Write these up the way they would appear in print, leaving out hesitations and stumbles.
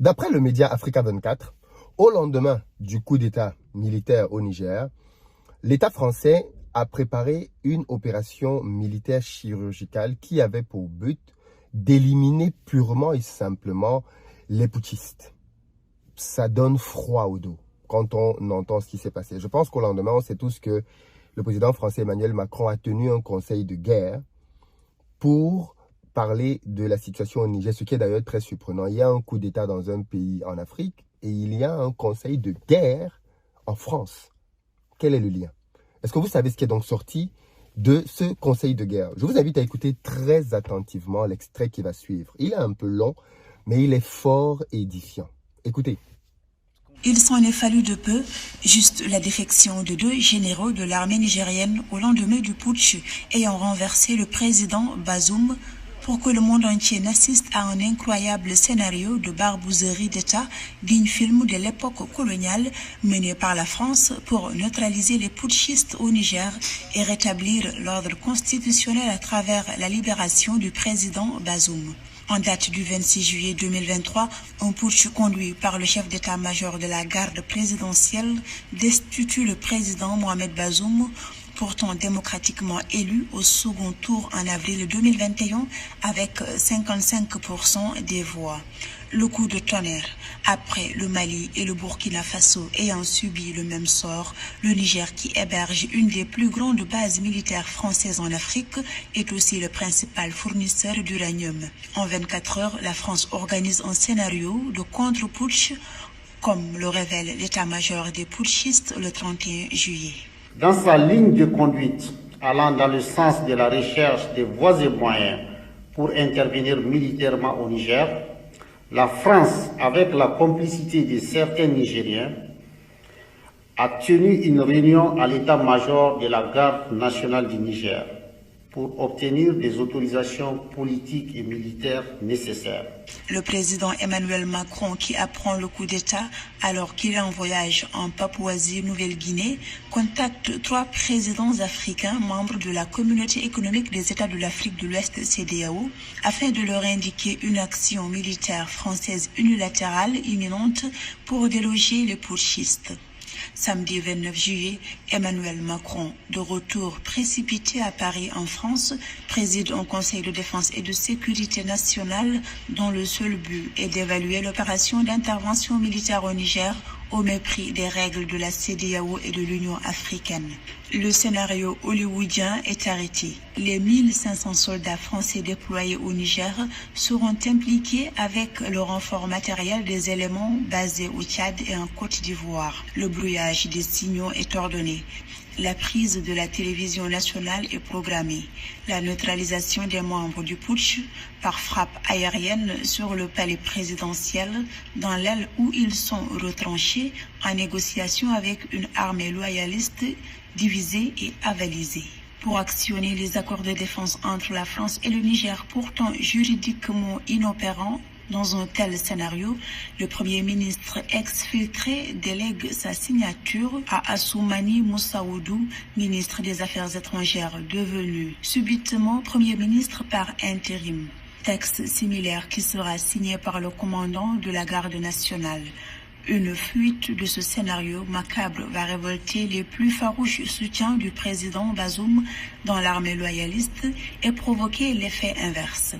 D'après le média Africa 24, au lendemain du coup d'État militaire au Niger, l'État français a préparé une opération militaire chirurgicale qui avait pour but d'éliminer purement et simplement les putschistes. Ça donne froid au dos quand on entend ce qui s'est passé. Je pense qu'au lendemain, on sait tous que le président français Emmanuel Macron a tenu un conseil de guerre pour parler de la situation au Niger, ce qui est d'ailleurs très surprenant. Il y a un coup d'État dans un pays en Afrique et il y a un conseil de guerre en France. Quel est le lien? Est-ce que vous savez ce qui est donc sorti de ce conseil de guerre? Je vous invite à écouter très attentivement l'extrait qui va suivre. Il est un peu long, mais il est fort et édifiant. Écoutez. Il s'en est fallu de peu, juste la défection de 2 généraux de l'armée nigérienne au lendemain du putsch ayant renversé le président Bazoum pour que le monde entier n'assiste à un incroyable scénario de barbouzerie d'État digne film de l'époque coloniale mené par la France pour neutraliser les putschistes au Niger et rétablir l'ordre constitutionnel à travers la libération du président Bazoum. En date du 26 juillet 2023, un putsch conduit par le chef d'état-major de la garde présidentielle destitue le président Mohamed Bazoum, pourtant démocratiquement élu au second tour en avril 2021 avec 55% des voix. Le coup de tonnerre. Après le Mali et le Burkina Faso ayant subi le même sort, le Niger, qui héberge une des plus grandes bases militaires françaises en Afrique, est aussi le principal fournisseur d'uranium. En 24 heures, la France organise un scénario de contre-putsch, comme le révèle l'état-major des putschistes le 31 juillet. Dans sa ligne de conduite allant dans le sens de la recherche des voies et moyens pour intervenir militairement au Niger, la France, avec la complicité de certains Nigériens, a tenu une réunion à l'état-major de la garde nationale du Niger pour obtenir des autorisations politiques et militaires nécessaires. Le président Emmanuel Macron, qui apprend le coup d'État alors qu'il est en voyage en Papouasie-Nouvelle-Guinée, contacte 3 présidents africains membres de la Communauté économique des États de l'Afrique de l'Ouest CEDEAO afin de leur indiquer une action militaire française unilatérale imminente pour déloger les putschistes. Samedi 29 juillet, Emmanuel Macron, de retour précipité à Paris en France, préside un conseil de défense et de sécurité nationale dont le seul but est d'évaluer l'opération d'intervention militaire au Niger au mépris des règles de la CEDEAO et de l'Union africaine. Le scénario hollywoodien est arrêté. Les 1500 soldats français déployés au Niger seront impliqués avec le renfort matériel des éléments basés au Tchad et en Côte d'Ivoire. Le brouillage des signaux est ordonné. La prise de la télévision nationale est programmée. La neutralisation des membres du putsch par frappe aérienne sur le palais présidentiel dans l'aile où ils sont retranchés en négociation avec une armée loyaliste divisée et avalisée. Pour actionner les accords de défense entre la France et le Niger, pourtant juridiquement inopérants, dans un tel scénario, le Premier ministre exfiltré délègue sa signature à Assoumani Moussaoudou, ministre des Affaires étrangères, devenu subitement Premier ministre par intérim. Texte similaire qui sera signé par le commandant de la garde nationale. Une fuite de ce scénario macabre va révolter les plus farouches soutiens du président Bazoum dans l'armée loyaliste et provoquer l'effet inverse.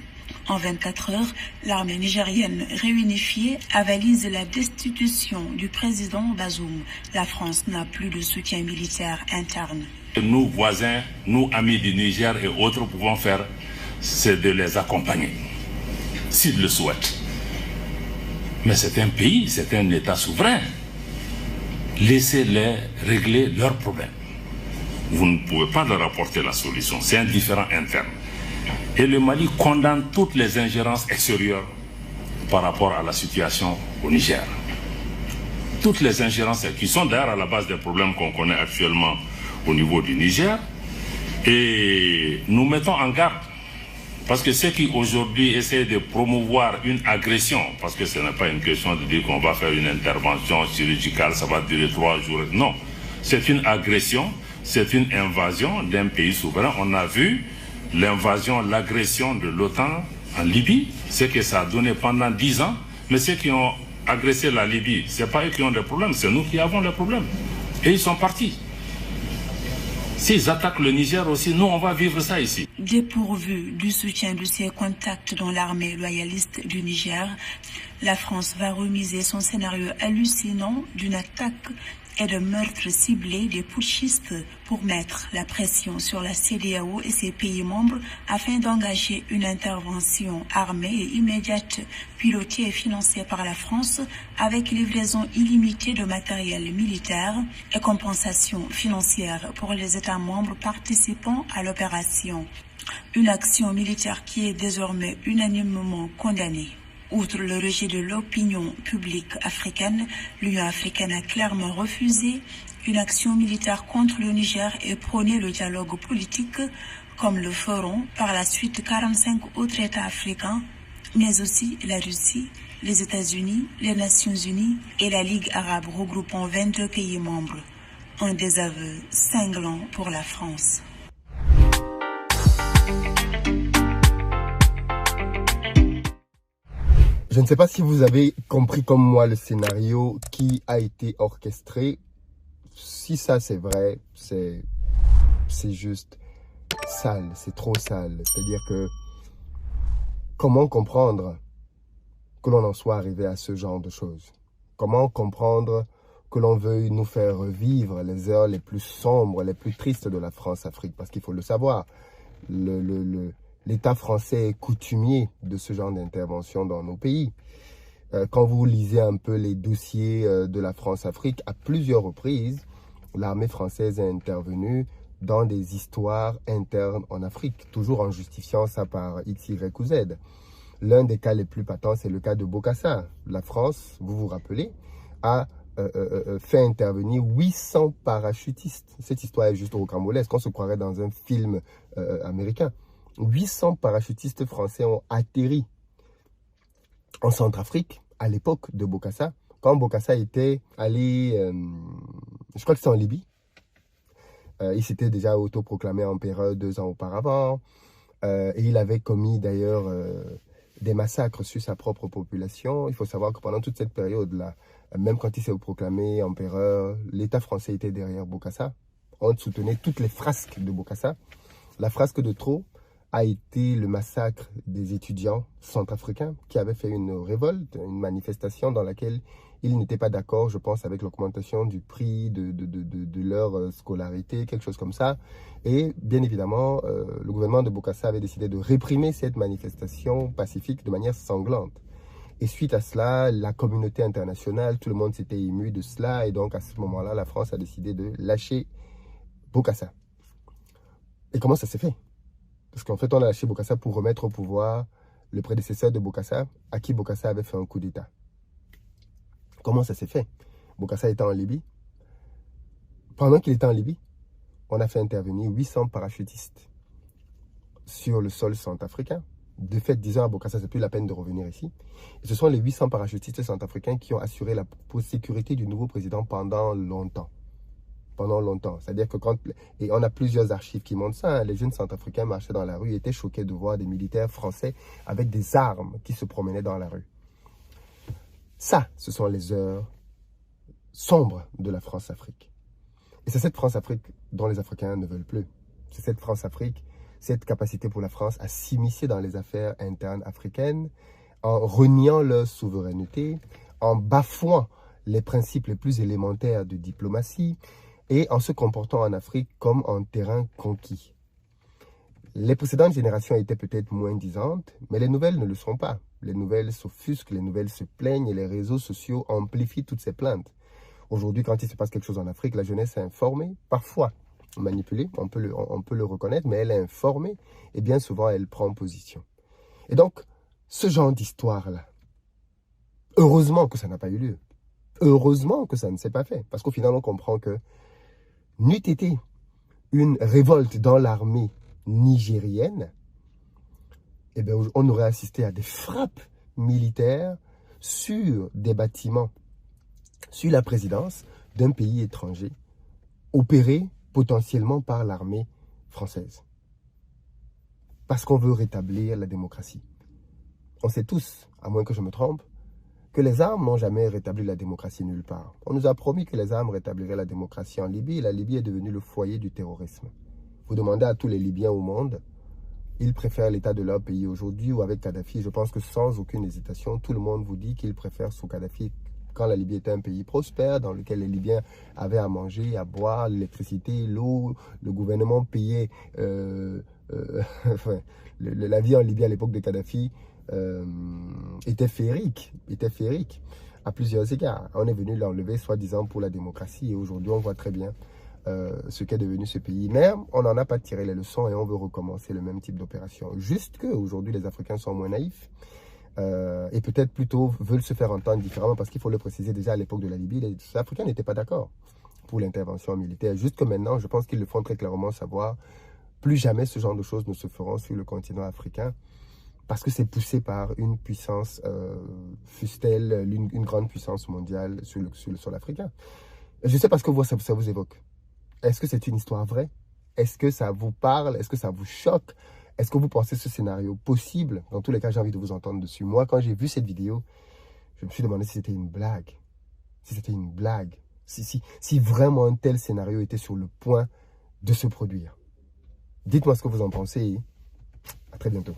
En 24 heures, l'armée nigérienne réunifiée avalise la destitution du président Bazoum. La France n'a plus de soutien militaire interne. Nous, voisins, nous, amis du Niger et autres, pouvons faire, c'est de les accompagner, s'ils le souhaitent. Mais c'est un pays, c'est un État souverain. Laissez-les régler leurs problèmes. Vous ne pouvez pas leur apporter la solution, c'est un différend interne. Et le Mali condamne toutes les ingérences extérieures par rapport à la situation au Niger. Toutes les ingérences qui sont d'ailleurs à la base des problèmes qu'on connaît actuellement au niveau du Niger. Et nous mettons en garde, parce que ceux qui aujourd'hui essaient de promouvoir une agression, parce que ce n'est pas une question de dire qu'on va faire une intervention chirurgicale, ça va durer 3 jours. Non, c'est une agression, c'est une invasion d'un pays souverain. On a vu l'invasion, l'agression de l'OTAN en Libye, ce que ça a donné pendant 10 ans, mais ceux qui ont agressé la Libye, ce n'est pas eux qui ont des problèmes, c'est nous qui avons les problèmes. Et ils sont partis. S'ils attaquent le Niger aussi, nous, on va vivre ça ici. Dépourvu du soutien de ses contacts dans l'armée loyaliste du Niger, la France va remiser son scénario hallucinant d'une attaque et de meurtres ciblés des putschistes pour mettre la pression sur la CEDEAO et ses pays membres afin d'engager une intervention armée et immédiate, pilotée et financée par la France avec livraison illimitée de matériel militaire et compensation financière pour les États membres participant à l'opération. Une action militaire qui est désormais unanimement condamnée. Outre le rejet de l'opinion publique africaine, l'Union africaine a clairement refusé une action militaire contre le Niger et prôné le dialogue politique, comme le feront par la suite 45 autres États africains, mais aussi la Russie, les États-Unis, les Nations unies et la Ligue arabe regroupant 22 pays membres. Un désaveu cinglant pour la France. Je ne sais pas si vous avez compris comme moi le scénario qui a été orchestré. Si ça c'est vrai, c'est juste sale, c'est trop sale. C'est-à-dire que comment comprendre que l'on en soit arrivé à ce genre de choses? Comment comprendre que l'on veuille nous faire revivre les heures les plus sombres, les plus tristes de la France-Afrique? Parce qu'il faut le savoir, l'État français est coutumier de ce genre d'intervention dans nos pays. Quand vous lisez un peu les dossiers de la France-Afrique, à plusieurs reprises, l'armée française est intervenue dans des histoires internes en Afrique, toujours en justifiant ça par X, Y ou Z. L'un des cas les plus patents, c'est le cas de Bokassa. La France, vous vous rappelez, a fait intervenir 800 parachutistes. Cette histoire est juste rocambolesque, on se croirait dans un film américain. 800 parachutistes français ont atterri en Centrafrique à l'époque de Bokassa, quand Bokassa était allé, je crois que c'était en Libye. Il s'était déjà autoproclamé empereur 2 ans auparavant, et il avait commis d'ailleurs des massacres sur sa propre population. Il faut savoir que pendant toute cette période-là, même quand il s'est proclamé empereur, l'État français était derrière Bokassa. On soutenait toutes les frasques de Bokassa. La frasque de trop a été le massacre des étudiants centrafricains qui avaient fait une révolte, une manifestation dans laquelle ils n'étaient pas d'accord, je pense, avec l'augmentation du prix de leur scolarité, quelque chose comme ça. Et bien évidemment, le gouvernement de Bokassa avait décidé de réprimer cette manifestation pacifique de manière sanglante. Et suite à cela, la communauté internationale, tout le monde s'était ému de cela. Et donc à ce moment-là, la France a décidé de lâcher Bokassa. Et comment ça s'est fait? Parce qu'en fait, on a lâché Bokassa pour remettre au pouvoir le prédécesseur de Bokassa, à qui Bokassa avait fait un coup d'État. Comment ça s'est fait? Bokassa était en Libye. Pendant qu'il était en Libye, on a fait intervenir 800 parachutistes sur le sol centrafricain. De fait, disant à Bokassa, c'est plus la peine de revenir ici. Et ce sont les 800 parachutistes centrafricains qui ont assuré la sécurité du nouveau président pendant longtemps. Pendant longtemps. C'est-à-dire que et on a plusieurs archives qui montrent ça, hein, les jeunes centrafricains marchaient dans la rue et étaient choqués de voir des militaires français avec des armes qui se promenaient dans la rue. Ça, ce sont les heures sombres de la France-Afrique. Et c'est cette France-Afrique dont les Africains ne veulent plus. C'est cette France-Afrique, cette capacité pour la France à s'immiscer dans les affaires internes africaines, en reniant leur souveraineté, en bafouant les principes les plus élémentaires de diplomatie, et en se comportant en Afrique comme en terrain conquis. Les précédentes générations étaient peut-être moins disantes, mais les nouvelles ne le sont pas. Les nouvelles s'offusquent, les nouvelles se plaignent et les réseaux sociaux amplifient toutes ces plaintes. Aujourd'hui, quand il se passe quelque chose en Afrique, la jeunesse est informée, parfois manipulée, on peut le reconnaître, mais elle est informée et bien souvent elle prend position. Et donc, ce genre d'histoire-là, heureusement que ça n'a pas eu lieu. Heureusement que ça ne s'est pas fait, parce qu'au final, on comprend que n'eût été une révolte dans l'armée nigérienne, eh bien, on aurait assisté à des frappes militaires sur des bâtiments, sur la présidence d'un pays étranger, opérés potentiellement par l'armée française. Parce qu'on veut rétablir la démocratie. On sait tous, à moins que je me trompe, que les armes n'ont jamais rétabli la démocratie nulle part. On nous a promis que les armes rétabliraient la démocratie en Libye. La Libye est devenue le foyer du terrorisme. Vous demandez à tous les Libyens au monde, ils préfèrent l'état de leur pays aujourd'hui ou avec Kadhafi. Je pense que sans aucune hésitation, tout le monde vous dit qu'ils préfèrent sous Kadhafi quand la Libye était un pays prospère, dans lequel les Libyens avaient à manger, à boire, l'électricité, l'eau, le gouvernement payait la vie en Libye à l'époque de Kadhafi était féerique à plusieurs égards. On est venu l'enlever soi-disant pour la démocratie et aujourd'hui on voit très bien ce qu'est devenu ce pays. Mais on n'en a pas tiré les leçons et on veut recommencer le même type d'opération. Juste qu'aujourd'hui les Africains sont moins naïfs et peut-être plutôt veulent se faire entendre différemment parce qu'il faut le préciser déjà à l'époque de la Libye, les Africains n'étaient pas d'accord pour l'intervention militaire. Juste que maintenant, je pense qu'ils le font très clairement savoir, plus jamais ce genre de choses ne se feront sur le continent africain parce que c'est poussé par une puissance, fût-elle une grande puissance mondiale sur le sol africain. Je ne sais pas ce que ça vous évoque. Est-ce que c'est une histoire vraie? Est-ce que ça vous parle? Est-ce que ça vous choque? Est-ce que vous pensez ce scénario possible? Dans tous les cas, j'ai envie de vous entendre dessus. Moi, quand j'ai vu cette vidéo, je me suis demandé si c'était une blague. Si c'était une blague. Si vraiment un tel scénario était sur le point de se produire. Dites-moi ce que vous en pensez et à très bientôt.